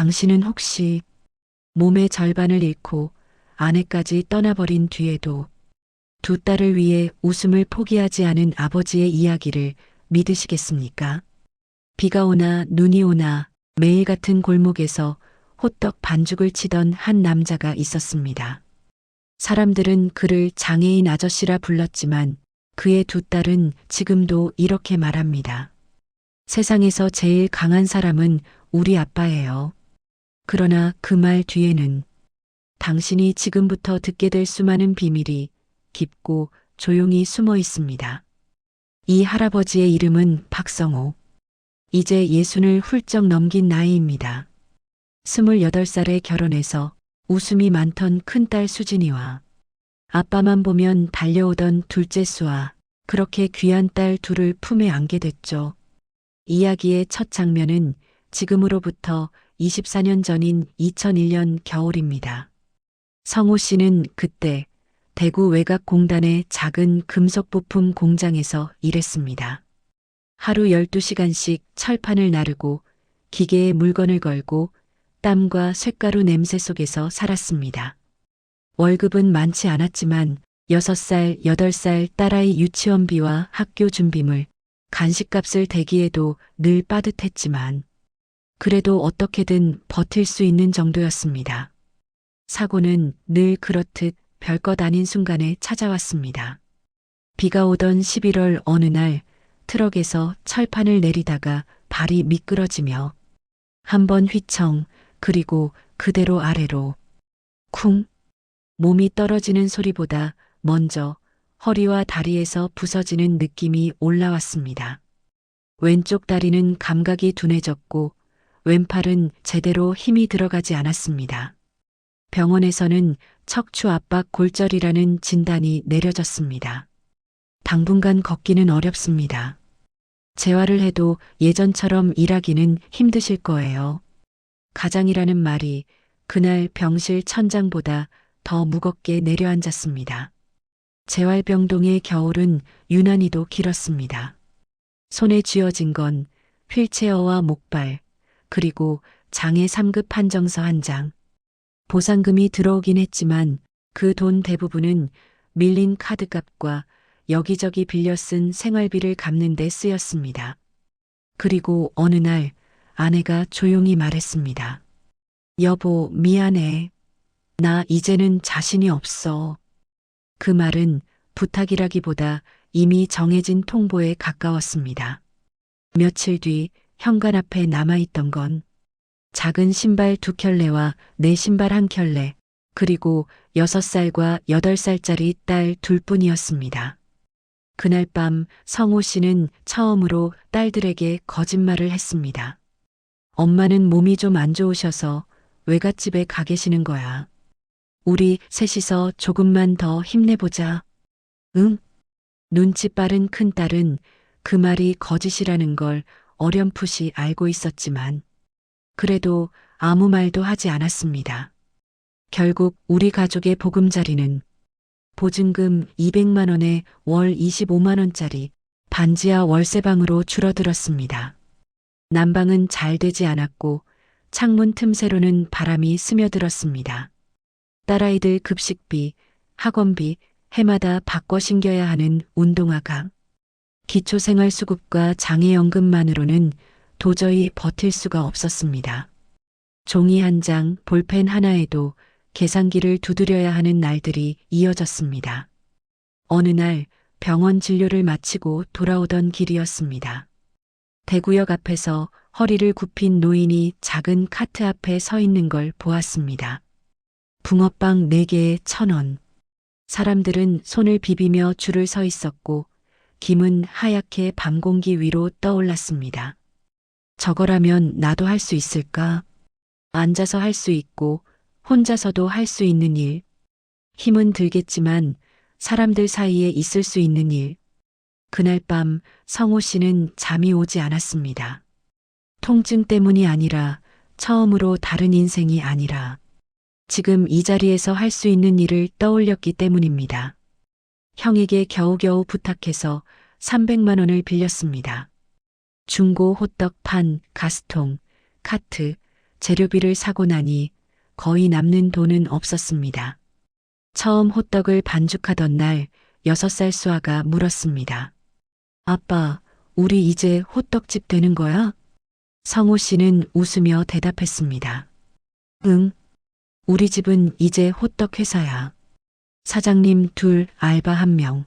당신은 혹시 몸의 절반을 잃고 아내까지 떠나버린 뒤에도 두 딸을 위해 웃음을 포기하지 않은 아버지의 이야기를 믿으시겠습니까? 비가 오나 눈이 오나 매일 같은 골목에서 호떡 반죽을 치던 한 남자가 있었습니다. 사람들은 그를 장애인 아저씨라 불렀지만 그의 두 딸은 지금도 이렇게 말합니다. 세상에서 제일 강한 사람은 우리 아빠예요. 그러나 그 말 뒤에는 당신이 지금부터 듣게 될 수많은 비밀이 깊고 조용히 숨어 있습니다. 이 할아버지의 이름은 박성호. 이제 60을 훌쩍 넘긴 나이입니다. 28살에 결혼해서 웃음이 많던 큰딸 수진이와 아빠만 보면 달려오던 둘째 수아, 그렇게 귀한 딸 둘을 품에 안게 됐죠. 이야기의 첫 장면은 지금으로부터 24년 전인 2001년 겨울입니다. 성호 씨는 그때 대구 외곽공단의 작은 금속 부품 공장에서 일했습니다. 하루 12시간씩 철판을 나르고 기계에 물건을 걸고 땀과 쇳가루 냄새 속에서 살았습니다. 월급은 많지 않았지만 6살, 8살 딸아이 유치원비와 학교 준비물, 간식값을 대기에도 늘 빠듯했지만 그래도 어떻게든 버틸 수 있는 정도였습니다. 사고는 늘 그렇듯 별것 아닌 순간에 찾아왔습니다. 비가 오던 11월 어느 날 트럭에서 철판을 내리다가 발이 미끄러지며 한 번 휘청 그리고 그대로 아래로 쿵 몸이 떨어지는 소리보다 먼저 허리와 다리에서 부서지는 느낌이 올라왔습니다. 왼쪽 다리는 감각이 둔해졌고 왼팔은 제대로 힘이 들어가지 않았습니다. 병원에서는 척추 압박 골절이라는 진단이 내려졌습니다. 당분간 걷기는 어렵습니다. 재활을 해도 예전처럼 일하기는 힘드실 거예요. 가장이라는 말이 그날 병실 천장보다 더 무겁게 내려앉았습니다. 재활병동의 겨울은 유난히도 길었습니다. 손에 쥐어진 건 휠체어와 목발, 그리고 장애 3급 판정서 한 장. 보상금이 들어오긴 했지만 그 돈 대부분은 밀린 카드값과 여기저기 빌려 쓴 생활비를 갚는 데 쓰였습니다. 그리고 어느 날 아내가 조용히 말했습니다. 여보, 미안해. 나 이제는 자신이 없어. 그 말은 부탁이라기보다 이미 정해진 통보에 가까웠습니다. 며칠 뒤 현관 앞에 남아있던 건 작은 신발 2켤레와 내 신발 1켤레, 그리고 6살과 8살짜리 딸 둘뿐이었습니다. 그날 밤 성호 씨는 처음으로 딸들에게 거짓말을 했습니다. 엄마는 몸이 좀 안 좋으셔서 외갓집에 가 계시는 거야. 우리 셋이서 조금만 더 힘내보자. 응? 눈치 빠른 큰딸은 그 말이 거짓이라는 걸 어렴풋이 알고 있었지만 그래도 아무 말도 하지 않았습니다. 결국 우리 가족의 보금자리는 보증금 200만 원에 월 25만 원짜리 반지하 월세방으로 줄어들었습니다. 난방은 잘 되지 않았고 창문 틈새로는 바람이 스며들었습니다. 딸아이들 급식비, 학원비, 해마다 바꿔 신겨야 하는 운동화가, 기초생활수급과 장애연금만으로는 도저히 버틸 수가 없었습니다. 종이 한 장, 볼펜 하나에도 계산기를 두드려야 하는 날들이 이어졌습니다. 어느 날 병원 진료를 마치고 돌아오던 길이었습니다. 대구역 앞에서 허리를 굽힌 노인이 작은 카트 앞에 서 있는 걸 보았습니다. 붕어빵 4개에 1,000원. 사람들은 손을 비비며 줄을 서 있었고 김은 하얗게 밤 공기 위로 떠올랐습니다. 저거라면 나도 할 수 있을까? 앉아서 할 수 있고 혼자서도 할 수 있는 일. 힘은 들겠지만 사람들 사이에 있을 수 있는 일. 그날 밤 성호 씨는 잠이 오지 않았습니다. 통증 때문이 아니라 처음으로 다른 인생이 아니라 지금 이 자리에서 할 수 있는 일을 떠올렸기 때문입니다. 형에게 겨우겨우 부탁해서 300만 원을 빌렸습니다. 중고 호떡판, 가스통, 카트, 재료비를 사고 나니 거의 남는 돈은 없었습니다. 처음 호떡을 반죽하던 날 6살 수아가 물었습니다. 아빠, 우리 이제 호떡집 되는 거야? 성호 씨는 웃으며 대답했습니다. 응, 우리 집은 이제 호떡 회사야. 사장님 둘, 알바 1명.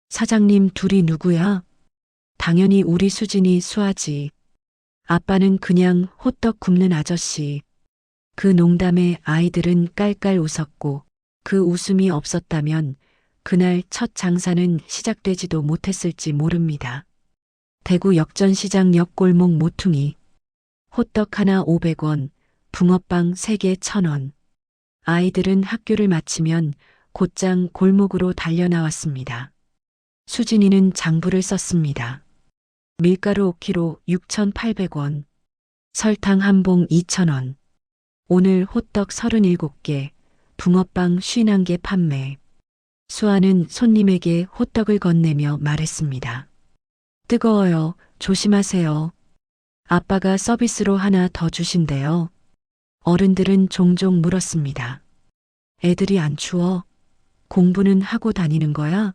사장님 둘이 누구야? 당연히 우리 수진이 수아지. 아빠는 그냥 호떡 굽는 아저씨. 그 농담에 아이들은 깔깔 웃었고 그 웃음이 없었다면 그날 첫 장사는 시작되지도 못했을지 모릅니다. 대구 역전시장 옆골목 모퉁이. 호떡 하나 500원, 붕어빵 3개 1,000원. 아이들은 학교를 마치면 곧장 골목으로 달려나왔습니다. 수진이는 장부를 썼습니다. 밀가루 5kg 6,800원. 설탕 한 봉 2,000원. 오늘 호떡 37개, 붕어빵 51개 판매. 수아는 손님에게 호떡을 건네며 말했습니다. 뜨거워요. 조심하세요. 아빠가 서비스로 하나 더 주신대요. 어른들은 종종 물었습니다. 애들이 안 추워? 공부는 하고 다니는 거야?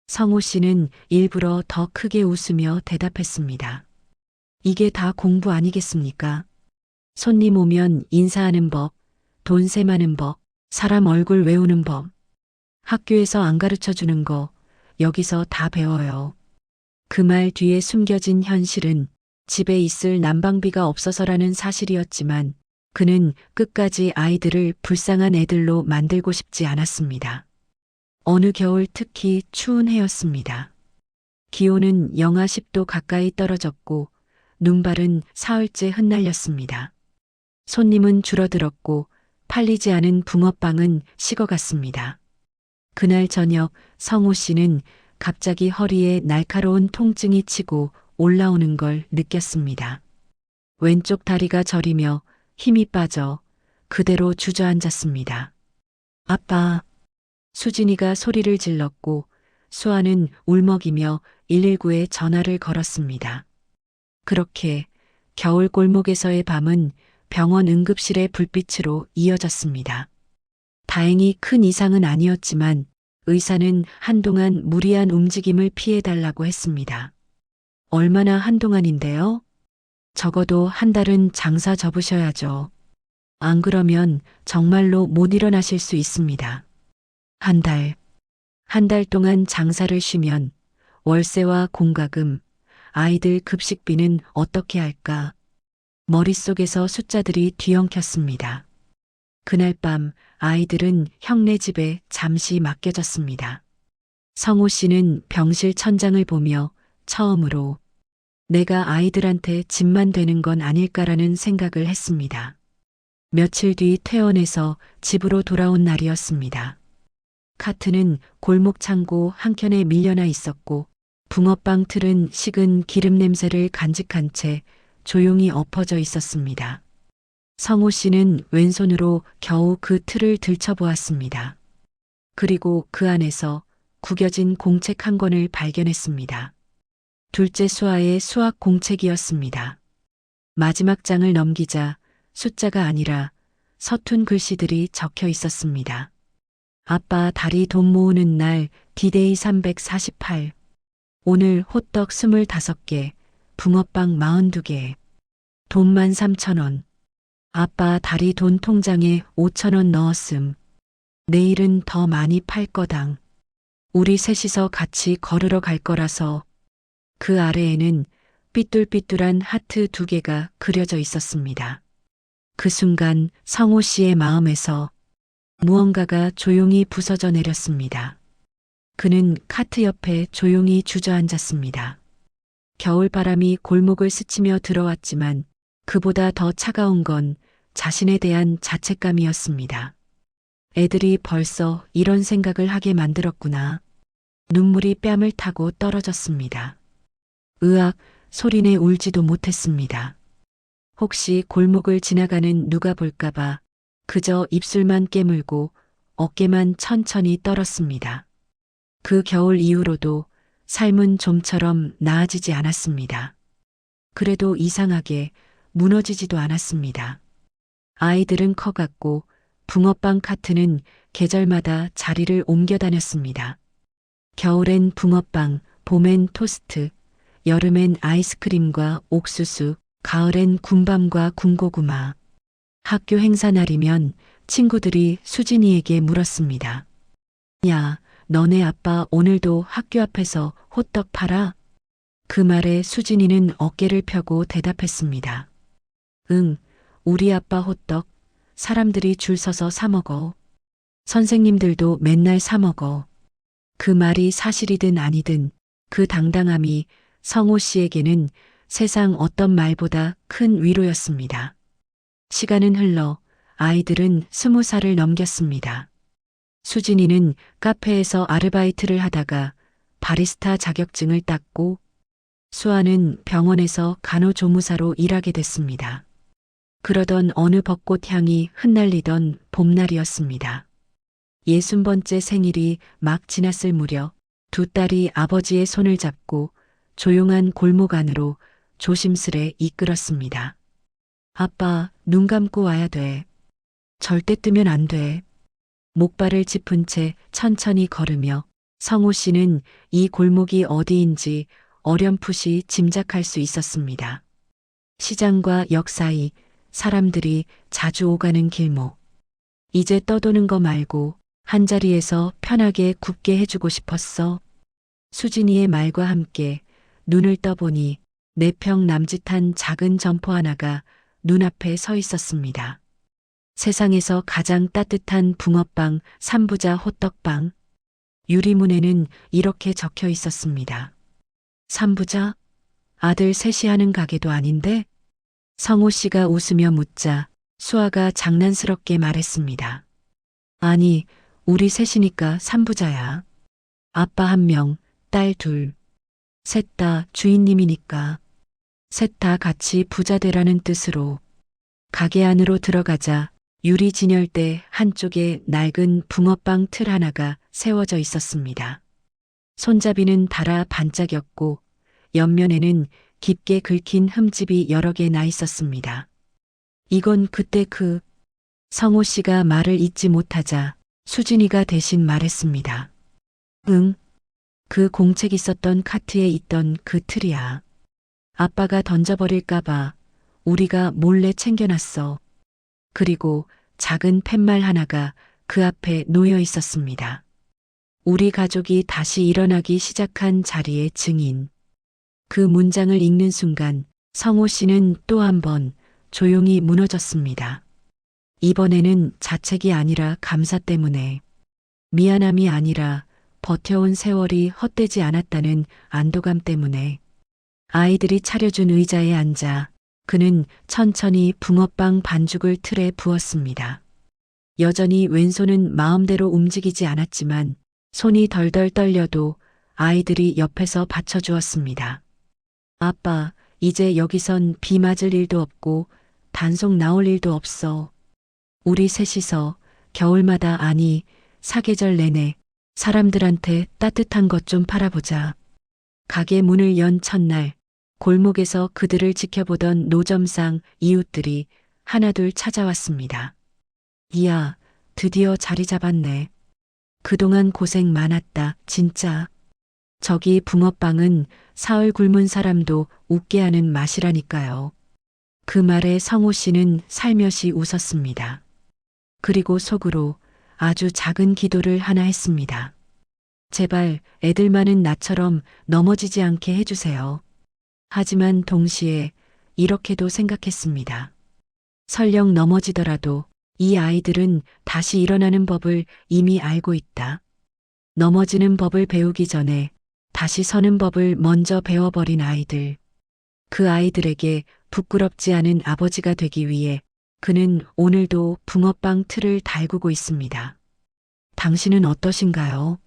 성호 씨는 일부러 더 크게 웃으며 대답했습니다. 이게 다 공부 아니겠습니까? 손님 오면 인사하는 법, 돈 셈하는 법, 사람 얼굴 외우는 법. 학교에서 안 가르쳐 주는 거 여기서 다 배워요. 그 말 뒤에 숨겨진 현실은 집에 있을 난방비가 없어서라는 사실이었지만 그는 끝까지 아이들을 불쌍한 애들로 만들고 싶지 않았습니다. 어느 겨울 특히 추운 해였습니다. 기온은 영하 10도 가까이 떨어졌고 눈발은 사흘째 흩날렸습니다. 손님은 줄어들었고 팔리지 않은 붕어빵은 식어갔습니다. 그날 저녁 성호 씨는 갑자기 허리에 날카로운 통증이 치고 올라오는 걸 느꼈습니다. 왼쪽 다리가 저리며 힘이 빠져 그대로 주저앉았습니다. 아빠. 수진이가 소리를 질렀고 수아는 울먹이며 119에 전화를 걸었습니다. 그렇게 겨울 골목에서의 밤은 병원 응급실의 불빛으로 이어졌습니다. 다행히 큰 이상은 아니었지만 의사는 한동안 무리한 움직임을 피해달라고 했습니다. 얼마나 한동안인데요? 적어도 한 달은 장사 접으셔야죠. 안 그러면 정말로 못 일어나실 수 있습니다. 한 달 동안 장사를 쉬면 월세와 공과금, 아이들 급식비는 어떻게 할까? 머릿속에서 숫자들이 뒤엉켰습니다. 그날 밤 아이들은 형네 집에 잠시 맡겨졌습니다. 성호 씨는 병실 천장을 보며 처음으로 내가 아이들한테 집만 되는 건 아닐까라는 생각을 했습니다. 며칠 뒤 퇴원해서 집으로 돌아온 날이었습니다. 카트는 골목 창고 한켠에 밀려나 있었고 붕어빵 틀은 식은 기름 냄새를 간직한 채 조용히 엎어져 있었습니다. 성호 씨는 왼손으로 겨우 그 틀을 들춰보았습니다. 그리고 그 안에서 구겨진 공책 한 권을 발견했습니다. 둘째 수아의 수학 공책이었습니다. 마지막 장을 넘기자 숫자가 아니라 서툰 글씨들이 적혀 있었습니다. 아빠 다리 돈 모으는 날 디데이 348. 오늘 호떡 25개, 붕어빵 42개. 돈만 3,000원. 아빠 다리 돈 통장에 5,000원 넣었음. 내일은 더 많이 팔 거당. 우리 셋이서 같이 걸으러 갈 거라서. 그 아래에는 삐뚤삐뚤한 하트 2개가 그려져 있었습니다. 그 순간 성호 씨의 마음에서 무언가가 조용히 부서져 내렸습니다. 그는 카트 옆에 조용히 주저앉았습니다. 겨울바람이 골목을 스치며 들어왔지만 그보다 더 차가운 건 자신에 대한 자책감이었습니다. 애들이 벌써 이런 생각을 하게 만들었구나. 눈물이 뺨을 타고 떨어졌습니다. 으악, 소리내 울지도 못했습니다. 혹시 골목을 지나가는 누가 볼까봐 그저 입술만 깨물고 어깨만 천천히 떨었습니다. 그 겨울 이후로도 삶은 좀처럼 나아지지 않았습니다. 그래도 이상하게 무너지지도 않았습니다. 아이들은 커갔고 붕어빵 카트는 계절마다 자리를 옮겨 다녔습니다. 겨울엔 붕어빵, 봄엔 토스트, 여름엔 아이스크림과 옥수수, 가을엔 군밤과 군고구마. 학교 행사 날이면 친구들이 수진이에게 물었습니다. 야, 너네 아빠 오늘도 학교 앞에서 호떡 팔아? 그 말에 수진이는 어깨를 펴고 대답했습니다. 응, 우리 아빠 호떡. 사람들이 줄 서서 사 먹어. 선생님들도 맨날 사 먹어. 그 말이 사실이든 아니든 그 당당함이 성호 씨에게는 세상 어떤 말보다 큰 위로였습니다. 시간은 흘러 아이들은 20살을 넘겼습니다. 수진이는 카페에서 아르바이트를 하다가 바리스타 자격증을 땄고 수아는 병원에서 간호조무사로 일하게 됐습니다. 그러던 어느 벚꽃 향이 흩날리던 봄날이었습니다. 60번째 생일이 막 지났을 무렵 두 딸이 아버지의 손을 잡고 조용한 골목 안으로 조심스레 이끌었습니다. 아빠, 눈 감고 와야 돼. 절대 뜨면 안 돼. 목발을 짚은 채 천천히 걸으며 성호 씨는 이 골목이 어디인지 어렴풋이 짐작할 수 있었습니다. 시장과 역 사이 사람들이 자주 오가는 길목. 이제 떠도는 거 말고 한자리에서 편하게 굽게 해주고 싶었어. 수진이의 말과 함께 눈을 떠보니 4평 남짓한 작은 점포 하나가 눈앞에 서 있었습니다. 세상에서 가장 따뜻한 붕어빵 3부자 호떡빵. 유리문에는 이렇게 적혀 있었습니다. 3부자? 아들 셋이 하는 가게도 아닌데? 성호 씨가 웃으며 묻자 수아가 장난스럽게 말했습니다. 아니, 우리 셋이니까 3부자야. 아빠 1명, 딸 2. 셋 다 주인님이니까. 셋 다 같이 부자 되라는 뜻으로. 가게 안으로 들어가자 유리 진열대 한쪽에 낡은 붕어빵 틀 하나가 세워져 있었습니다. 손잡이는 달아 반짝였고 옆면에는 깊게 긁힌 흠집이 여러 개 나 있었습니다. 이건 그때 성호 씨가 말을 잇지 못하자 수진이가 대신 말했습니다. 응, 그 공책 있었던 카트에 있던 그 틀이야. 아빠가 던져버릴까봐 우리가 몰래 챙겨놨어. 그리고 작은 팻말 하나가 그 앞에 놓여 있었습니다. 우리 가족이 다시 일어나기 시작한 자리의 증인. 그 문장을 읽는 순간 성호 씨는 또 한 번 조용히 무너졌습니다. 이번에는 자책이 아니라 감사 때문에, 미안함이 아니라 버텨온 세월이 헛되지 않았다는 안도감 때문에. 아이들이 차려준 의자에 앉아 그는 천천히 붕어빵 반죽을 틀에 부었습니다. 여전히 왼손은 마음대로 움직이지 않았지만 손이 덜덜 떨려도 아이들이 옆에서 받쳐주었습니다. 아빠, 이제 여기선 비 맞을 일도 없고 단속 나올 일도 없어. 우리 셋이서 겨울마다 아니 사계절 내내 사람들한테 따뜻한 것 좀 팔아보자. 가게 문을 연 첫날 골목에서 그들을 지켜보던 노점상 이웃들이 하나둘 찾아왔습니다. 이야, 드디어 자리 잡았네. 그동안 고생 많았다, 진짜. 저기 붕어빵은 사흘 굶은 사람도 웃게 하는 맛이라니까요. 그 말에 성호 씨는 살며시 웃었습니다. 그리고 속으로 아주 작은 기도를 하나 했습니다. 제발 애들 많은 나처럼 넘어지지 않게 해주세요. 하지만 동시에 이렇게도 생각했습니다. 설령 넘어지더라도 이 아이들은 다시 일어나는 법을 이미 알고 있다. 넘어지는 법을 배우기 전에 다시 서는 법을 먼저 배워버린 아이들. 그 아이들에게 부끄럽지 않은 아버지가 되기 위해 그는 오늘도 붕어빵 틀을 달구고 있습니다. 당신은 어떠신가요?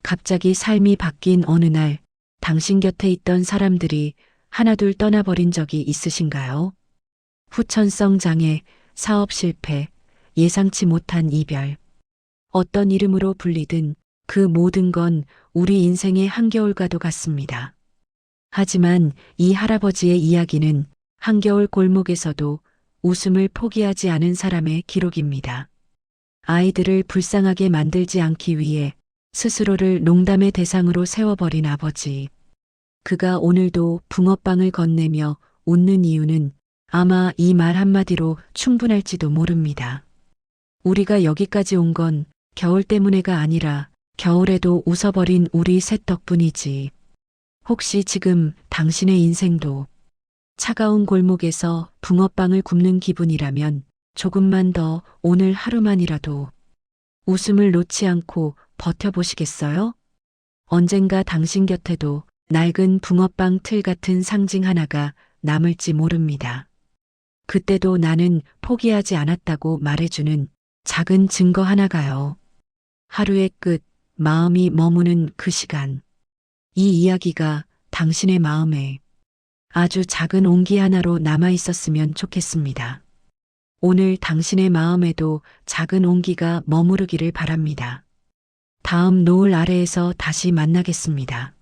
갑자기 삶이 바뀐 어느 날 당신 곁에 있던 사람들이 하나둘 떠나버린 적이 있으신가요? 후천성 장애, 사업 실패, 예상치 못한 이별. 어떤 이름으로 불리든 그 모든 건 우리 인생의 한겨울과도 같습니다. 하지만 이 할아버지의 이야기는 한겨울 골목에서도 웃음을 포기하지 않은 사람의 기록입니다. 아이들을 불쌍하게 만들지 않기 위해 스스로를 농담의 대상으로 세워버린 아버지. 그가 오늘도 붕어빵을 건네며 웃는 이유는 아마 이 말 한마디로 충분할지도 모릅니다. 우리가 여기까지 온 건 겨울 때문에가 아니라 겨울에도 웃어버린 우리 셋 덕분이지. 혹시 지금 당신의 인생도 차가운 골목에서 붕어빵을 굽는 기분이라면 조금만 더 오늘 하루만이라도 웃음을 놓지 않고 버텨보시겠어요? 언젠가 당신 곁에도 낡은 붕어빵 틀 같은 상징 하나가 남을지 모릅니다. 그때도 나는 포기하지 않았다고 말해주는 작은 증거 하나가요. 하루의 끝, 마음이 머무는 그 시간. 이 이야기가 당신의 마음에 아주 작은 온기 하나로 남아 있었으면 좋겠습니다. 오늘 당신의 마음에도 작은 온기가 머무르기를 바랍니다. 다음 노을 아래에서 다시 만나겠습니다.